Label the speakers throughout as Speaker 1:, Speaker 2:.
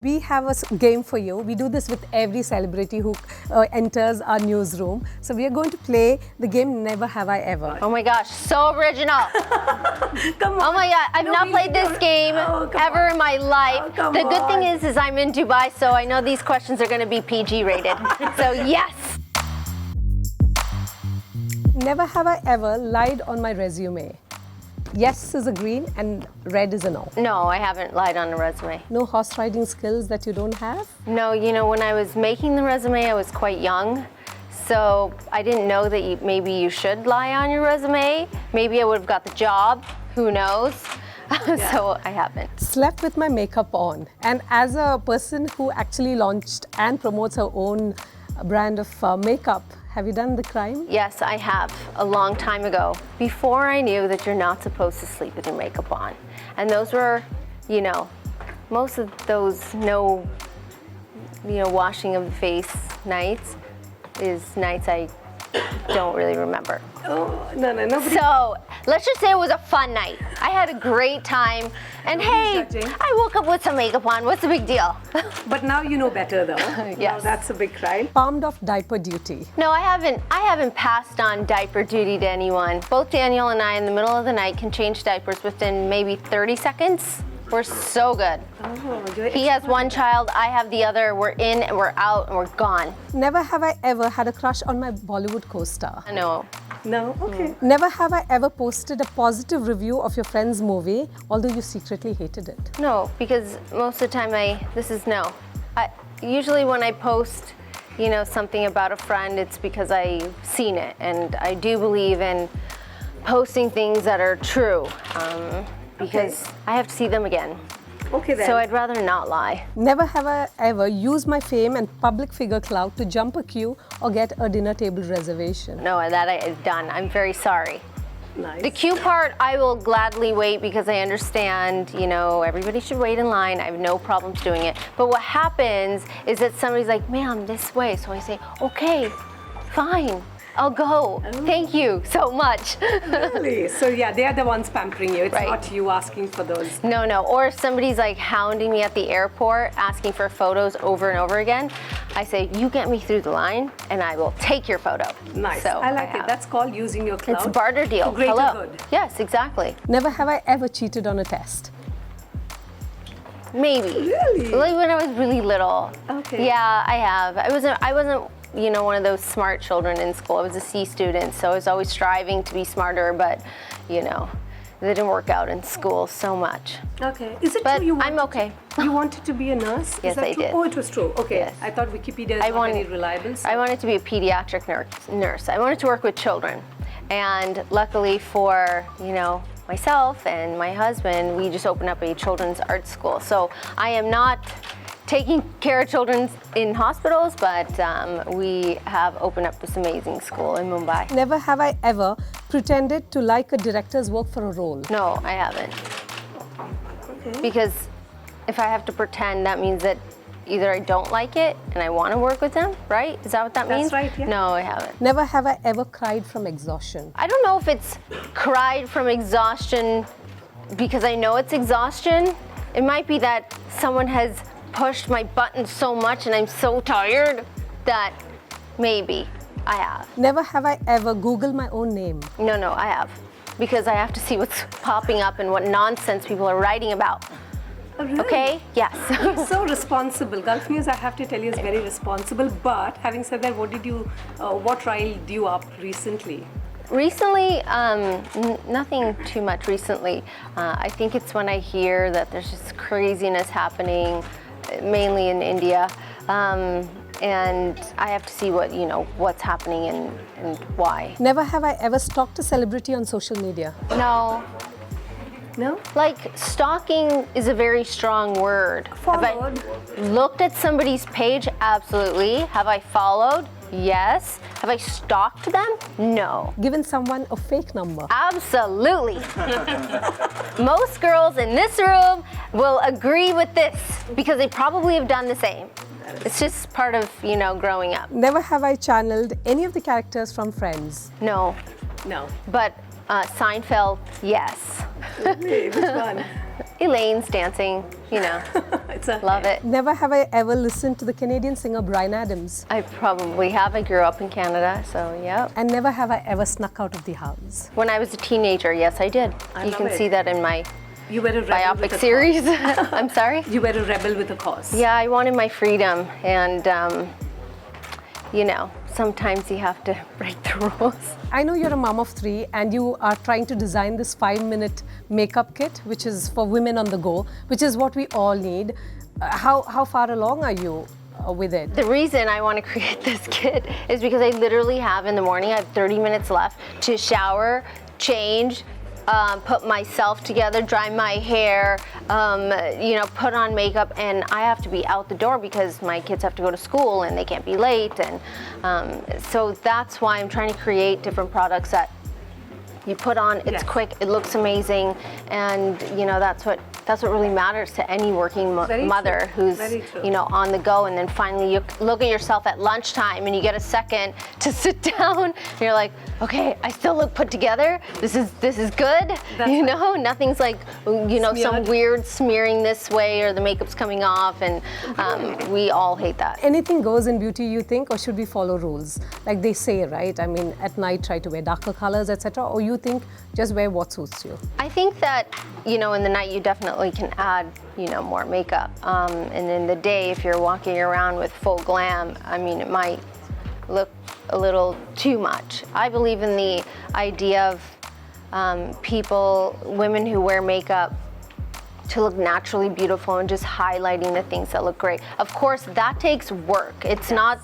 Speaker 1: We have a game for you. We do this with every celebrity who enters our newsroom. So we are going to play the game Never Have I Ever.
Speaker 2: Oh my gosh, so original.
Speaker 1: Come on.
Speaker 2: Oh my God, I've not played this game ever in my life. The good thing is I'm in Dubai, so I know these questions are going to be PG rated. So yes.
Speaker 1: Never have I ever lied on my resume. Yes is a green and red is a no.
Speaker 2: No, I haven't lied on a resume.
Speaker 1: No horse riding skills that you don't have?
Speaker 2: No, you know, when I was making the resume, I was quite young. So I didn't know that maybe you should lie on your resume. Maybe I would have got the job, who knows? Yeah. So I haven't.
Speaker 1: Slept with my makeup on. And as a person who actually launched and promotes her own brand of makeup, have you done the crime?
Speaker 2: Yes, I have, a long time ago, before I knew that you're not supposed to sleep with your makeup on. And those were, you know, most of those washing of the face nights is nights I don't really remember.
Speaker 1: Oh, no, nobody.
Speaker 2: So let's just say it was a fun night. I had a great time, and hey, I woke up with some makeup on. What's the big deal?
Speaker 1: But now you know better, though.
Speaker 2: Yes.
Speaker 1: Now that's a big crime. Palmed off diaper duty.
Speaker 2: No, I haven't passed on diaper duty to anyone. Both Daniel and I, in the middle of the night, can change diapers within maybe 30 seconds. We're so good.
Speaker 1: Oh,
Speaker 2: he has one child, I have the other. We're in and we're out and we're gone.
Speaker 1: Never have I ever had a crush on my Bollywood co-star.
Speaker 2: No.
Speaker 1: No? Okay. Never have I ever posted a positive review of your friend's movie, although you secretly hated it.
Speaker 2: No, because most of the time usually when I post, you know, something about a friend, it's because I've seen it, and I do believe in posting things that are true. Because I have to see them again.
Speaker 1: Okay then.
Speaker 2: So I'd rather not lie.
Speaker 1: Never have I ever used my fame and public figure clout to jump a queue or get a dinner table reservation.
Speaker 2: No, that I've done. I'm very sorry.
Speaker 1: Nice.
Speaker 2: The queue part, I will gladly wait because I understand, you know, everybody should wait in line. I have no problems doing it. But what happens is that somebody's like, ma'am, this way. So I say, okay, fine. I'll go. Oh. Thank you so much.
Speaker 1: Really? So yeah, they are the ones pampering you. It's
Speaker 2: right.
Speaker 1: Not you asking for those.
Speaker 2: No. Or if somebody's like hounding me at the airport, asking for photos over and over again, I say, you get me through the line and I will take your photo.
Speaker 1: Nice.
Speaker 2: So
Speaker 1: I like it. That's called using your clout.
Speaker 2: It's a barter deal.
Speaker 1: For greater
Speaker 2: Hello.
Speaker 1: good.
Speaker 2: Yes, exactly.
Speaker 1: Never have I ever cheated on a test.
Speaker 2: Maybe.
Speaker 1: Really?
Speaker 2: Like when I was really little.
Speaker 1: Okay.
Speaker 2: Yeah, I have. I wasn't, you know, one of those smart children in school. I was a C student, so I was always striving to be smarter, but, you know, it didn't work out in school so much.
Speaker 1: Okay. Is it
Speaker 2: but
Speaker 1: true you wanted
Speaker 2: I'm okay.
Speaker 1: You wanted to be a nurse?
Speaker 2: Yes,
Speaker 1: Is that
Speaker 2: I
Speaker 1: true?
Speaker 2: did.
Speaker 1: Oh, it was true. Okay.
Speaker 2: Yes.
Speaker 1: I thought Wikipedia is not any reliable. So.
Speaker 2: I wanted to be a pediatric nurse. I wanted to work with children. And luckily for, you know, myself and my husband, we just opened up a children's art school. So I am not taking care of children in hospitals, but we have opened up this amazing school in Mumbai.
Speaker 1: Never have I ever pretended to like a director's work for a role.
Speaker 2: No, I haven't.
Speaker 1: Okay.
Speaker 2: Because if I have to pretend, that means that either I don't like it and I want to work with them, right? Is that what that means?
Speaker 1: That's right, yeah.
Speaker 2: No, I haven't.
Speaker 1: Never have I ever cried from exhaustion.
Speaker 2: I don't know if it's cried from exhaustion because I know it's exhaustion. It might be that someone has pushed my button so much and I'm so tired that maybe I have.
Speaker 1: Never have I ever Googled my own name.
Speaker 2: No, I have. Because I have to see what's popping up and what nonsense people are writing about.
Speaker 1: Oh, really?
Speaker 2: Okay? Yes.
Speaker 1: So responsible. Gulf News, I have to tell you, is very responsible. But having said that, what riled you up recently?
Speaker 2: Recently, nothing too much recently. I think it's when I hear that there's just craziness happening, mainly in India, and I have to see what's happening and why.
Speaker 1: Never have I ever stalked a celebrity on social media.
Speaker 2: No.
Speaker 1: No?
Speaker 2: Like, stalking is a very strong word.
Speaker 1: Followed.
Speaker 2: Have I looked at somebody's page? Absolutely. Have I followed? Yes. Have I stalked them? No.
Speaker 1: Given someone a fake number.
Speaker 2: Absolutely. Most girls in this room will agree with this because they probably have done the same. It's just part of, growing up.
Speaker 1: Never have I channeled any of the characters from Friends.
Speaker 2: No.
Speaker 1: No.
Speaker 2: But Seinfeld, yes.
Speaker 1: Really? Which one?
Speaker 2: Elaine's dancing, you know,
Speaker 3: It's okay.
Speaker 2: love it.
Speaker 1: Never have I ever listened to the Canadian singer Bryan Adams.
Speaker 2: I probably have. I grew up in Canada, so yeah.
Speaker 1: And never have I ever snuck out of the house.
Speaker 2: When I was a teenager, yes, I did.
Speaker 3: I
Speaker 2: You
Speaker 3: love
Speaker 2: can
Speaker 3: it.
Speaker 2: see that in my
Speaker 3: You were a rebel
Speaker 2: biopic
Speaker 3: with a
Speaker 2: series.
Speaker 3: cause.
Speaker 2: I'm sorry?
Speaker 3: You were a rebel with a cause.
Speaker 2: Yeah, I wanted my freedom, and you know, sometimes you have to break the rules.
Speaker 1: I know you're a mom of 3 and you are trying to design this 5-minute makeup kit, which is for women on the go, which is what we all need. How far along are you with it?
Speaker 2: The reason I want to create this kit is because I literally have in the morning, I have 30 minutes left to shower, change, put myself together, dry my hair, you know, put on makeup, and I have to be out the door because my kids have to go to school and they can't be late. And so that's why I'm trying to create different products that you put on, it's
Speaker 3: Yes.
Speaker 2: quick, it looks amazing, and you know, that's what really matters to any working
Speaker 3: Very
Speaker 2: mother
Speaker 3: true.
Speaker 2: who's,
Speaker 3: Very true.
Speaker 2: you know, on the go, and then finally you look at yourself at lunchtime and you get a second to sit down and you're like, okay, I still look put together, this is good.
Speaker 3: That's
Speaker 2: you
Speaker 3: right.
Speaker 2: know, nothing's like, you know, some
Speaker 3: Smeared.
Speaker 2: weird smearing this way or the makeup's coming off, and we all hate that.
Speaker 1: Anything goes in beauty, you think, or should we follow rules? Like they say, right? I mean, at night try to wear darker colors, etc. Or you think just wear what suits you?
Speaker 2: I think that, you know, in the night you definitely can add, you know, more makeup. And in the day, if you're walking around with full glam, I mean, it might look a little too much. I believe in the idea of women who wear makeup to look naturally beautiful and just highlighting the things that look great. Of course, that takes work. It's not,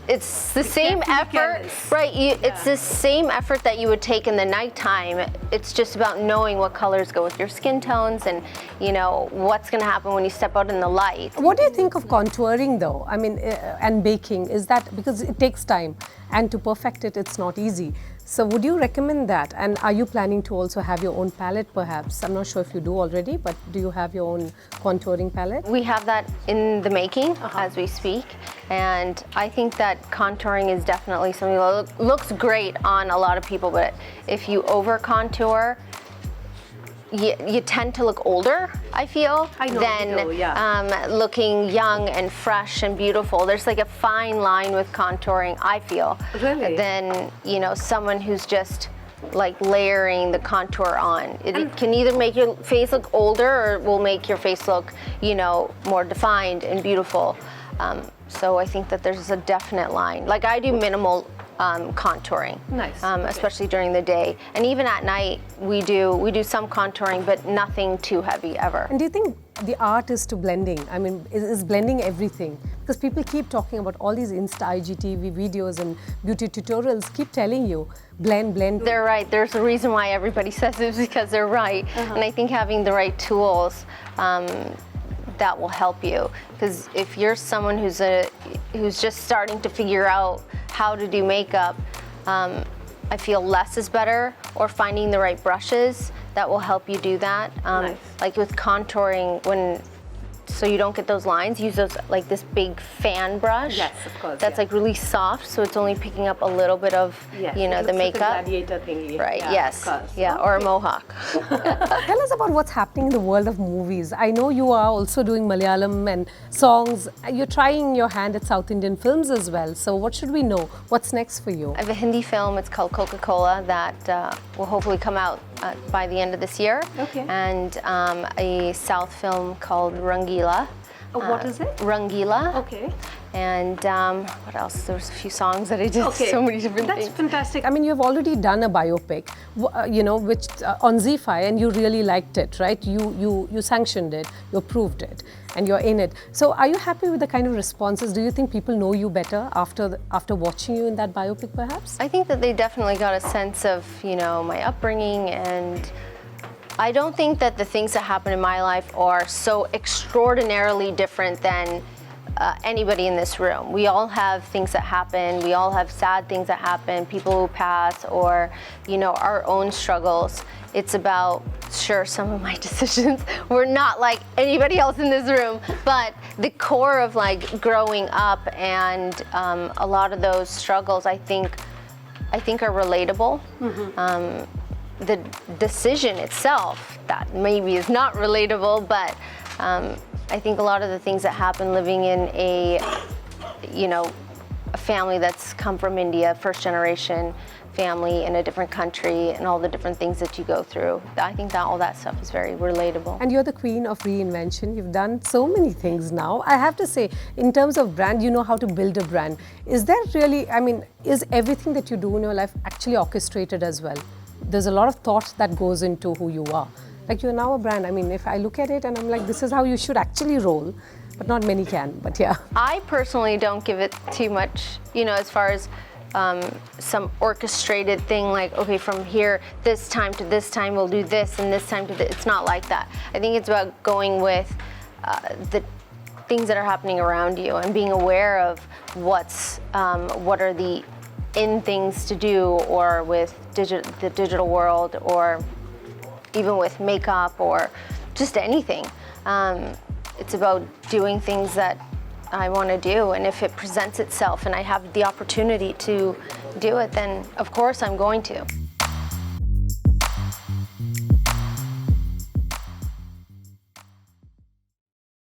Speaker 2: it's the same
Speaker 3: carefully
Speaker 2: effort,
Speaker 3: careless.
Speaker 2: right? It's the same effort that you would take in the nighttime. It's just about knowing what colors go with your skin tones and, you know, what's gonna happen when you step out in the light.
Speaker 1: What do you think of contouring though? I mean, and baking, is that, because it takes time and to perfect it, it's not easy. So would you recommend that? And are you planning to also have your own palette perhaps? I'm not sure if you do already, but do you have your own contouring palette?
Speaker 2: We have that in the making as we speak, and I think that contouring is definitely something that looks great on a lot of people, but if you over contour, you tend to look older, I feel,
Speaker 3: I know,
Speaker 2: than looking young and fresh and beautiful. There's like a fine line with contouring, I feel,
Speaker 3: Really?
Speaker 2: than, you know, someone who's just like layering the contour on. It can either make your face look older or will make your face look, you know, more defined and beautiful. So I think that there's a definite line. Like I do minimal contouring,
Speaker 3: Nice. Okay.
Speaker 2: especially during the day, and even at night we do some contouring, but nothing too heavy ever.
Speaker 1: And do you think the art is to blending? I mean, is blending everything? Because people keep talking about all these Insta IGTV videos and beauty tutorials keep telling you, blend.
Speaker 2: They're right. There's a reason why everybody says this, because they're right. And I think having the right tools that will help you. Because if you're someone who's just starting to figure out how to do makeup, I feel less is better, or finding the right brushes that will help you do that.
Speaker 3: Nice.
Speaker 2: Like with contouring, so you don't get those lines, use those like this big fan brush.
Speaker 3: Yes, of course,
Speaker 2: That's
Speaker 3: yeah.
Speaker 2: like really soft, so it's only picking up a little bit of,
Speaker 3: Yes,
Speaker 2: you know,
Speaker 3: it
Speaker 2: the
Speaker 3: looks like a
Speaker 2: makeup.
Speaker 3: gladiator thingy.
Speaker 2: Right,
Speaker 3: Yeah,
Speaker 2: yes.
Speaker 3: of course.
Speaker 2: Yeah, or a mohawk.
Speaker 1: Tell us about what's happening in the world of movies. I know you are also doing Malayalam and songs. You're trying your hand at South Indian films as well. So what should we know? What's next for you?
Speaker 2: I have a Hindi film, it's called Coca-Cola, that will hopefully come out by the end of this year.
Speaker 3: Okay.
Speaker 2: And a South film called Rangila.
Speaker 3: What is it?
Speaker 2: Rangila.
Speaker 3: Okay.
Speaker 2: And what else? There's a few songs that I did,
Speaker 3: Okay.
Speaker 2: so many different
Speaker 3: That's
Speaker 2: things.
Speaker 3: fantastic.
Speaker 1: I mean, you've already done a biopic, you know, which on Z5, and you really liked it, right? You sanctioned it, you approved it, and you're in it. So, are you happy with the kind of responses? Do you think people know you better after watching you in that biopic, perhaps?
Speaker 2: I think that they definitely got a sense of, you know, my upbringing, and I don't think that the things that happen in my life are so extraordinarily different than anybody in this room. We all have things that happen. We all have sad things that happen, people who pass, or, you know, our own struggles. It's about, sure, some of my decisions were not like anybody else in this room, but the core of like growing up and a lot of those struggles, I think are relatable. the decision itself that maybe is not relatable, but I think a lot of the things that happen living in a family that's come from India, first generation family in a different country, and all the different things that you go through. I think that all that stuff is very relatable.
Speaker 1: And you're the queen of reinvention. You've done so many things now. I have to say, in terms of brand, you know how to build a brand. Is there really, I mean, is everything that you do in your life actually orchestrated as well? There's a lot of thought that goes into who you are. Like, you're now a brand. I mean, if I look at it and I'm like, this is how you should actually roll, but not many can, but yeah.
Speaker 2: I personally don't give it too much, as far as some orchestrated thing like, okay, from here, this time to this time, we'll do this, and this time to this. It's not like that. I think it's about going with the things that are happening around you and being aware of what are the in things to do, or with the digital world, or even with makeup, or just anything. It's about doing things that I want to do, and if it presents itself and I have the opportunity to do it, then of course I'm going to.